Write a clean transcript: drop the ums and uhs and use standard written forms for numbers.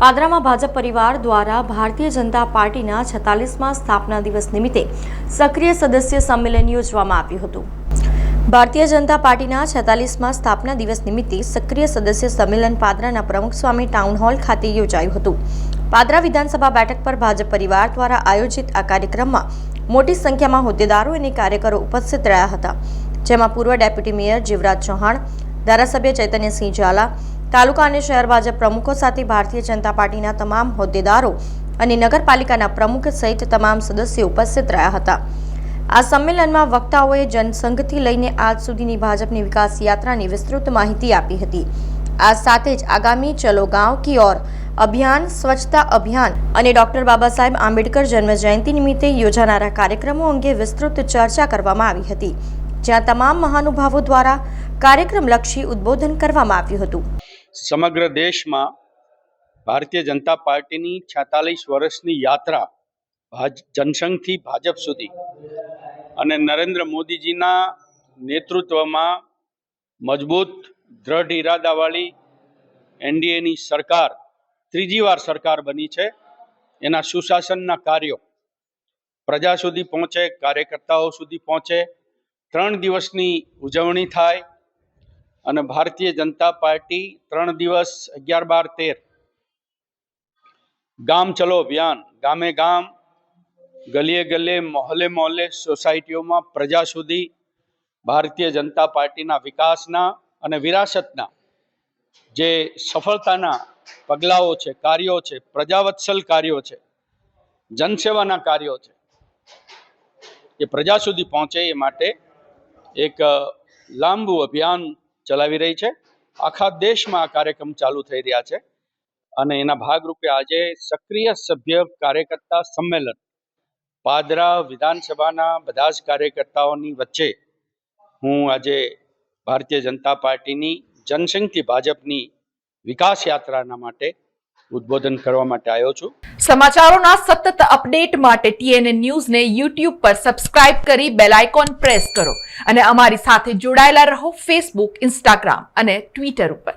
પાદરામાં ભાજપ પરિવાર દ્વારા ભારતીય જનતા પાર્ટીના 46મા સ્થાપના દિવસ નિમિત્તે સક્રિય સદસ્ય સંમેલન યોજવામાં આવ્યું હતું। ભારતીય જનતા પાર્ટીના 46મા સ્થાપના દિવસ નિમિત્તે સક્રિય સદસ્ય સંમેલન પાદરાના પ્રમુખ સ્વામી ટાઉન હોલ ખાતે યોજાયું હતું। પાદરા વિધાનસભા બેઠક પર ભાજપ પરિવાર દ્વારા આયોજિત આ કાર્યક્રમમાં મોટી સંખ્યામાં હોદ્દેદારો અને કાર્યકરો ઉપસ્થિત રહ્યા હતા, જેમાં પૂર્વ ડેપ્યુટી મેયર જીવરાજ ચૌહાણ, ધારાસભ્ય ચૈતન્યસિંહ ઝાલા, તાલુકા અને શહેર ભાજપ પ્રમુખો સાથે ભારતીય જનતા પાર્ટીના તમામ હોદ્દેદારો અને નગરપાલિકાના પ્રમુખ સહિત તમામ સદસ્યો ઉપસ્થિત રહ્યા હતા। આ સંમેલનમાં વક્તાઓએ જનસંઘથી લઈને આજ સુધીની ભાજપની વિકાસ યાત્રાની વિસ્તૃત માહિતી આપી હતી। આ સાથે જ આગામી ચલો ગાંવ કી ઓર અભિયાન, સ્વચ્છતા અભિયાન અને ડોક્ટર બાબા સાહેબ આંબેડકર જન્મ જયંતિ નિમિત્તે યોજાનારા કાર્યક્રમો અંગે વિસ્તૃત ચર્ચા કરવામાં આવી હતી, જ્યાં તમામ મહાનુભાવો દ્વારા કાર્યક્રમલક્ષી ઉદ્બોધન કરવામાં આવ્યું હતું। સમગ્ર દેશમાં ભારતીય જનતા પાર્ટીની 46 વર્ષની યાત્રા જનસંઘથી ભાજપ સુધી અને નરેન્દ્ર મોદીજીના નેતૃત્વમાં મજબૂત દ્રઢ ઇરાદાવાળી એનડીએની સરકાર ત્રીજી વાર સરકાર બની છે। એના સુશાસનના કાર્યો પ્રજા સુધી પહોંચે, કાર્યકર્તાઓ સુધી પહોંચે, 3 દિવસની ઉજવણી થાય અને ભારતીય જનતા પાર્ટી 3 દિવસ 11, 12, 13 ગામ ચલો અભિયાન, ગામે ગામ, ગલીએ ગલીએ, મોહલ્લે મોહલ્લે, સોસાયટીઓમાં પ્રજા સુધી ભારતીય જનતા પાર્ટીના વિકાસના અને વિરાસતના જે સફળતાના પગલાઓ છે, કાર્યો છે, પ્રજાવત્સલ કાર્યો છે, જનસેવાના કાર્યો છે, એ પ્રજા સુધી પહોંચે એ માટે એક લાંબુ અભિયાન ચલાવી રહી છે। આખા દેશમાં આ કાર્યક્રમ ચાલુ થઈ રહ્યા છે અને એના ભાગરૂપે આજે સક્રિય સભ્ય કાર્યકર્તા સંમેલન પાદરા વિધાનસભાના બધા જ કાર્યકર્તાઓની વચ્ચે હું આજે ભારતીય જનતા પાર્ટીની જનસંઘથી ભાજપની વિકાસ યાત્રાના માટે ઉદ્બોધન કરવા માટે આવ્યો છું। સમાચારોના સતત અપડેટ માટે TNN ન્યૂઝને YouTube પર સબસ્ક્રાઇબ કરી બેલ આઇકોન પ્રેસ કરો અને અમારી સાથે જોડાયેલા રહો Facebook, Instagram અને Twitter ઉપર।